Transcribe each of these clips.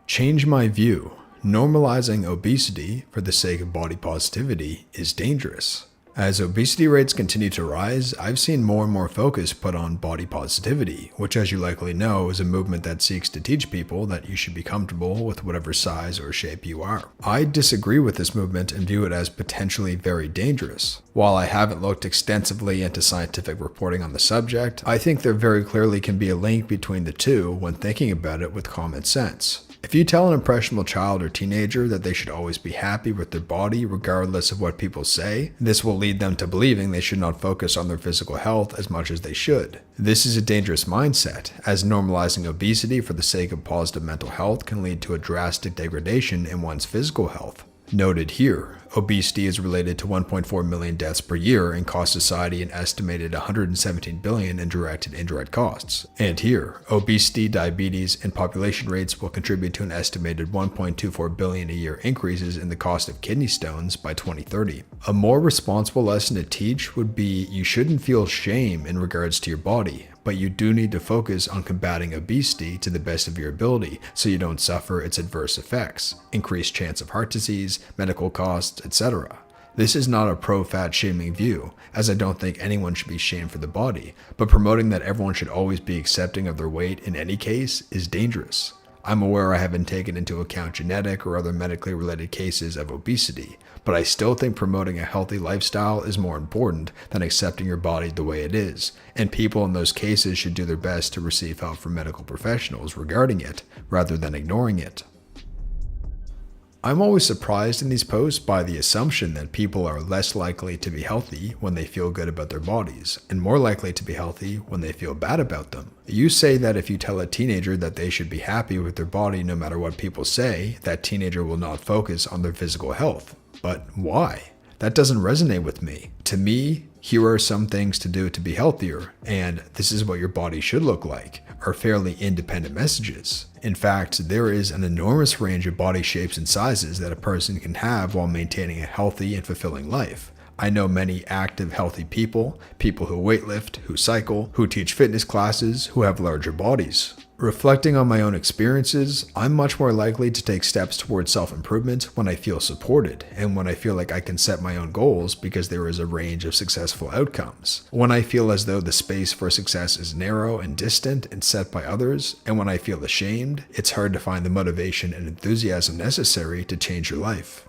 Change my view. Normalizing obesity for the sake of body positivity is dangerous. As obesity rates continue to rise, I've seen more and more focus put on body positivity, which, as you likely know, is a movement that seeks to teach people that you should be comfortable with whatever size or shape you are. I disagree with this movement and view it as potentially very dangerous. While I haven't looked extensively into scientific reporting on the subject, I think there very clearly can be a link between the two when thinking about it with common sense. If you tell an impressionable child or teenager that they should always be happy with their body regardless of what people say, this will lead them to believing they should not focus on their physical health as much as they should. This is a dangerous mindset, as normalizing obesity for the sake of positive mental health can lead to a drastic degradation in one's physical health. Noted here, obesity is related to 1.4 million deaths per year and costs society an estimated $117 billion in direct and indirect costs. And here, obesity, diabetes, and population rates will contribute to an estimated $1.24 billion a year increases in the cost of kidney stones by 2030. A more responsible lesson to teach would be you shouldn't feel shame in regards to your body, but you do need to focus on combating obesity to the best of your ability so you don't suffer its adverse effects, increased chance of heart disease, medical costs, etc. This is not a pro-fat shaming view, as I don't think anyone should be shamed for the body, but promoting that everyone should always be accepting of their weight in any case is dangerous. I'm aware I haven't taken into account genetic or other medically related cases of obesity, but I still think promoting a healthy lifestyle is more important than accepting your body the way it is, and people in those cases should do their best to receive help from medical professionals regarding it, rather than ignoring it. I'm always surprised in these posts by the assumption that people are less likely to be healthy when they feel good about their bodies, and more likely to be healthy when they feel bad about them. You say that if you tell a teenager that they should be happy with their body no matter what people say, that teenager will not focus on their physical health. But why? That doesn't resonate with me. To me, here are some things to do to be healthier, and this is what your body should look like, are fairly independent messages. In fact, there is an enormous range of body shapes and sizes that a person can have while maintaining a healthy and fulfilling life. I know many active, healthy people, people who weightlift, who cycle, who teach fitness classes, who have larger bodies. Reflecting on my own experiences, I'm much more likely to take steps towards self-improvement when I feel supported and when I feel like I can set my own goals because there is a range of successful outcomes. When I feel as though the space for success is narrow and distant and set by others, and when I feel ashamed, it's hard to find the motivation and enthusiasm necessary to change your life.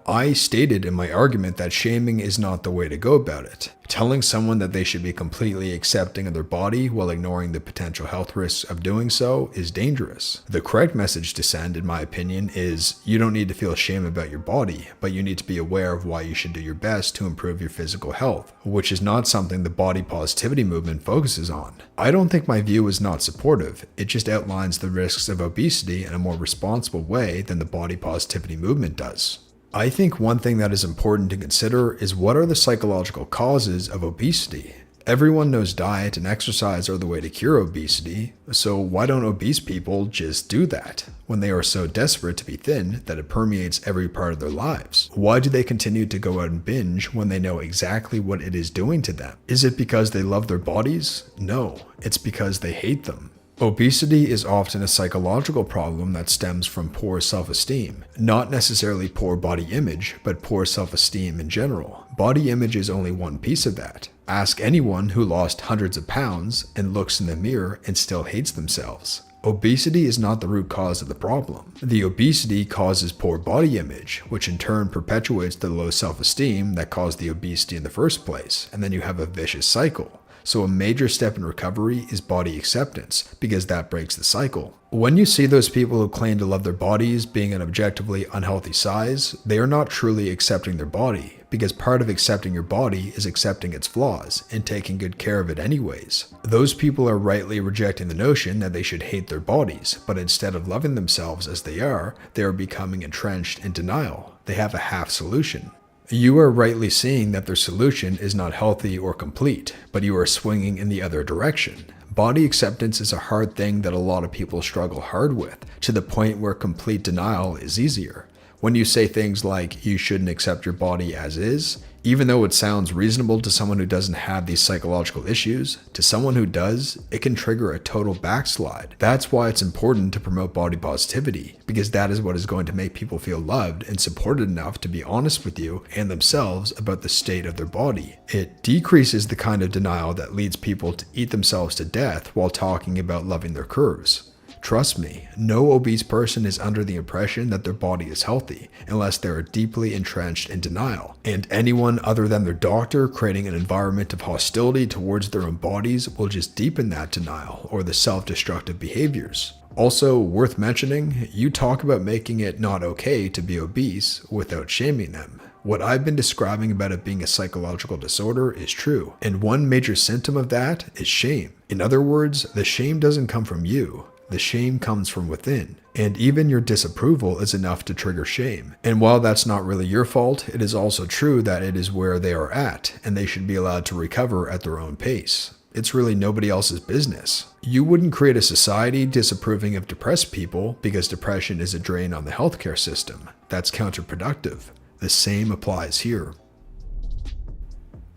I stated in my argument that shaming is not the way to go about it. Telling someone that they should be completely accepting of their body while ignoring the potential health risks of doing so is dangerous. The correct message to send, in my opinion, is you don't need to feel shame about your body, but you need to be aware of why you should do your best to improve your physical health, which is not something the body positivity movement focuses on. I don't think my view is not supportive, it just outlines the risks of obesity in a more responsible way than the body positivity movement does. I think one thing that is important to consider is what are the psychological causes of obesity? Everyone knows diet and exercise are the way to cure obesity, so why don't obese people just do that when they are so desperate to be thin that it permeates every part of their lives? Why do they continue to go out and binge when they know exactly what it is doing to them? Is it because they love their bodies? No, it's because they hate them. Obesity is often a psychological problem that stems from poor self-esteem. Not necessarily poor body image, but poor self-esteem in general. Body image is only one piece of that. Ask anyone who lost hundreds of pounds and looks in the mirror and still hates themselves. Obesity is not the root cause of the problem. The obesity causes poor body image, which in turn perpetuates the low self-esteem that caused the obesity in the first place, and then you have a vicious cycle. So a major step in recovery is body acceptance, because that breaks the cycle. When you see those people who claim to love their bodies being an objectively unhealthy size, they are not truly accepting their body, because part of accepting your body is accepting its flaws and taking good care of it anyways. Those people are rightly rejecting the notion that they should hate their bodies, but instead of loving themselves as they are becoming entrenched in denial. They have a half solution. You are rightly seeing that their solution is not healthy or complete, but you are swinging in the other direction. Body acceptance is a hard thing that a lot of people struggle hard with, to the point where complete denial is easier. When you say things like, you shouldn't accept your body as is, even though it sounds reasonable to someone who doesn't have these psychological issues, to someone who does, it can trigger a total backslide. That's why it's important to promote body positivity, because that is what is going to make people feel loved and supported enough to be honest with you and themselves about the state of their body. It decreases the kind of denial that leads people to eat themselves to death while talking about loving their curves. Trust me, no obese person is under the impression that their body is healthy unless they are deeply entrenched in denial. And anyone other than their doctor creating an environment of hostility towards their own bodies will just deepen that denial or the self-destructive behaviors. Also, worth mentioning, you talk about making it not okay to be obese without shaming them. What I've been describing about it being a psychological disorder is true, and one major symptom of that is shame. In other words, the shame doesn't come from you. The shame comes from within, and even your disapproval is enough to trigger shame. And while that's not really your fault, it is also true that it is where they are at, and they should be allowed to recover at their own pace. It's really nobody else's business. You wouldn't create a society disapproving of depressed people because depression is a drain on the healthcare system. That's counterproductive. The same applies here.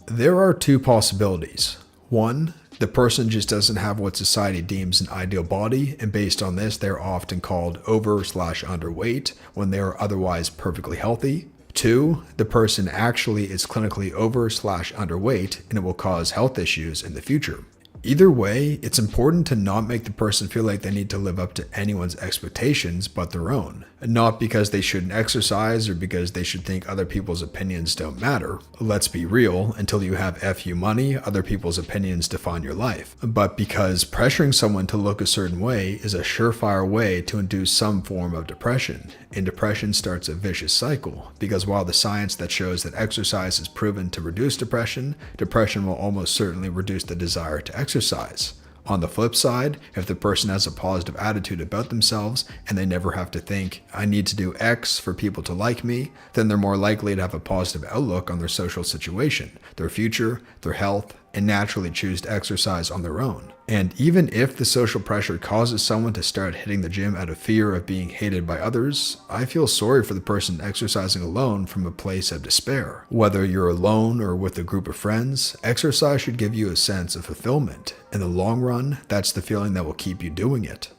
There are two possibilities. One, the person just doesn't have what society deems an ideal body, and based on this, they're often called over/underweight when they are otherwise perfectly healthy. Two, the person actually is clinically over/underweight, and it will cause health issues in the future. Either way, it's important to not make the person feel like they need to live up to anyone's expectations but their own. Not because they shouldn't exercise or because they should think other people's opinions don't matter. Let's be real, until you have FU money, other people's opinions define your life. But because pressuring someone to look a certain way is a surefire way to induce some form of depression. And depression starts a vicious cycle, because while the science that shows that exercise is proven to reduce depression, depression will almost certainly reduce the desire to exercise. On the flip side, if the person has a positive attitude about themselves and they never have to think, I need to do X for people to like me, then they're more likely to have a positive outlook on their social situation, their future, their health, and naturally choose to exercise on their own. And even if the social pressure causes someone to start hitting the gym out of fear of being hated by others, I feel sorry for the person exercising alone from a place of despair. Whether you're alone or with a group of friends, exercise should give you a sense of fulfillment. In the long run, that's the feeling that will keep you doing it.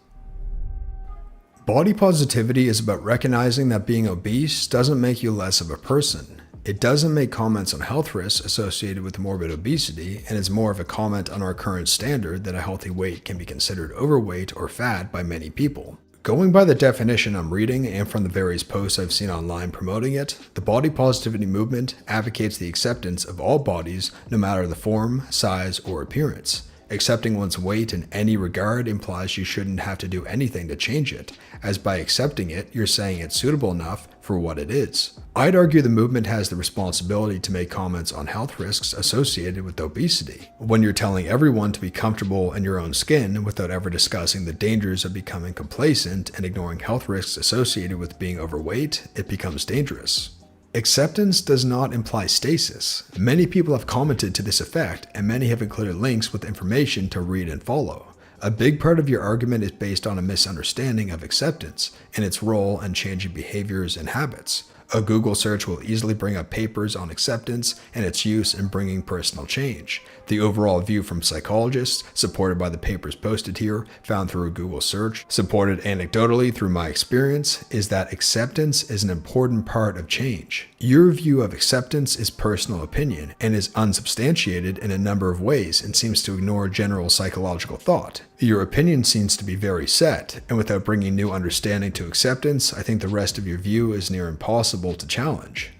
Body positivity is about recognizing that being obese doesn't make you less of a person. It doesn't make comments on health risks associated with morbid obesity, and is more of a comment on our current standard that a healthy weight can be considered overweight or fat by many people. Going by the definition I'm reading and from the various posts I've seen online promoting it, the body positivity movement advocates the acceptance of all bodies no matter the form, size, or appearance. Accepting one's weight in any regard implies you shouldn't have to do anything to change it, as by accepting it, you're saying it's suitable enough for what it is. I'd argue the movement has the responsibility to make comments on health risks associated with obesity. When you're telling everyone to be comfortable in your own skin without ever discussing the dangers of becoming complacent and ignoring health risks associated with being overweight, it becomes dangerous. Acceptance does not imply stasis. Many people have commented to this effect, and many have included links with information to read and follow. A big part of your argument is based on a misunderstanding of acceptance and its role in changing behaviors and habits. A Google search will easily bring up papers on acceptance and its use in bringing personal change. The overall view from psychologists, supported by the papers posted here, found through a Google search, supported anecdotally through my experience, is that acceptance is an important part of change. Your view of acceptance is personal opinion and is unsubstantiated in a number of ways and seems to ignore general psychological thought. Your opinion seems to be very set, and without bringing new understanding to acceptance, I think the rest of your view is near impossible to challenge.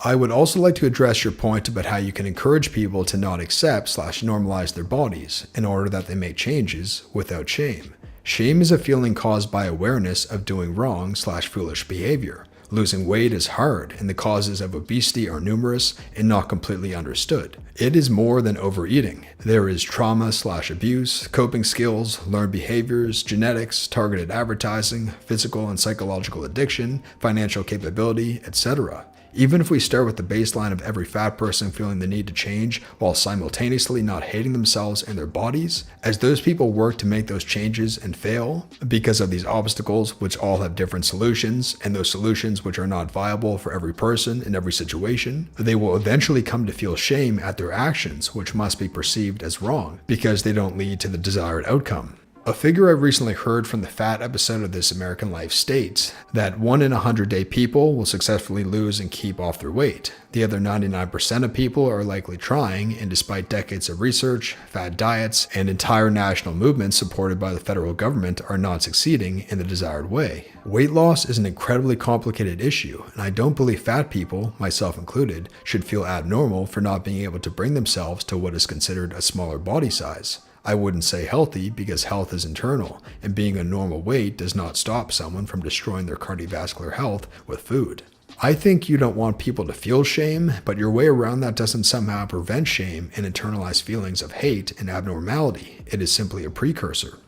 I would also like to address your point about how you can encourage people to not accept/normalize their bodies in order that they make changes without shame. Shame is a feeling caused by awareness of doing wrong/foolish behavior. Losing weight is hard, and the causes of obesity are numerous and not completely understood. It is more than overeating. There is trauma/abuse, coping skills, learned behaviors, genetics, targeted advertising, physical and psychological addiction, financial capability, etc. Even if we start with the baseline of every fat person feeling the need to change while simultaneously not hating themselves and their bodies, as those people work to make those changes and fail because of these obstacles which all have different solutions, and those solutions which are not viable for every person in every situation, they will eventually come to feel shame at their actions, which must be perceived as wrong because they don't lead to the desired outcome. A figure I recently heard from the fat episode of This American Life states that 1 in 100-day people will successfully lose and keep off their weight. The other 99% of people are likely trying, and despite decades of research, fad diets, and entire national movements supported by the federal government are not succeeding in the desired way. Weight loss is an incredibly complicated issue, and I don't believe fat people, myself included, should feel abnormal for not being able to bring themselves to what is considered a smaller body size. I wouldn't say healthy because health is internal, and being a normal weight does not stop someone from destroying their cardiovascular health with food. I think you don't want people to feel shame, but your way around that doesn't somehow prevent shame and internalized feelings of hate and abnormality. It is simply a precursor.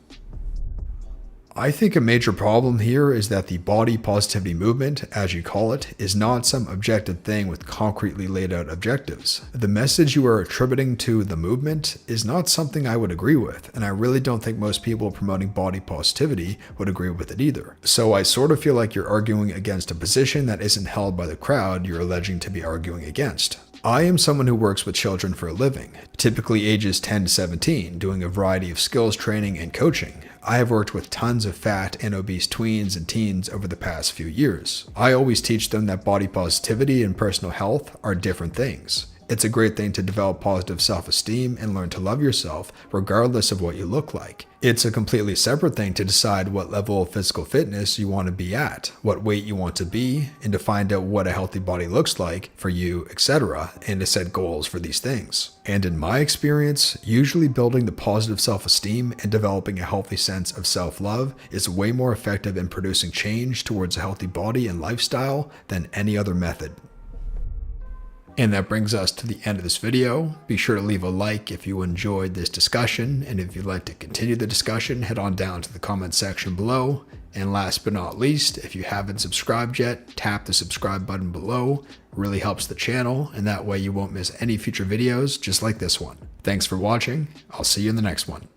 I think a major problem here is that the body positivity movement, as you call it, is not some objective thing with concretely laid out objectives. The message you are attributing to the movement is not something I would agree with, and I really don't think most people promoting body positivity would agree with it either. So I sort of feel like you're arguing against a position that isn't held by the crowd you're alleging to be arguing against. I am someone who works with children for a living, typically ages 10 to 17, doing a variety of skills training and coaching. I have worked with tons of fat and obese tweens and teens over the past few years. I always teach them that body positivity and personal health are different things. It's a great thing to develop positive self-esteem and learn to love yourself regardless of what you look like. It's a completely separate thing to decide what level of physical fitness you want to be at, what weight you want to be, and to find out what a healthy body looks like for you, etc., and to set goals for these things. And in my experience, usually building the positive self-esteem and developing a healthy sense of self-love is way more effective in producing change towards a healthy body and lifestyle than any other method. And that brings us to the end of this video. Be sure to leave a like if you enjoyed this discussion, and if you'd like to continue the discussion, head on down to the comment section below. And last but not least, if you haven't subscribed yet, tap the subscribe button below. It really helps the channel, and that way you won't miss any future videos just like this one. Thanks for watching. I'll see you in the next one.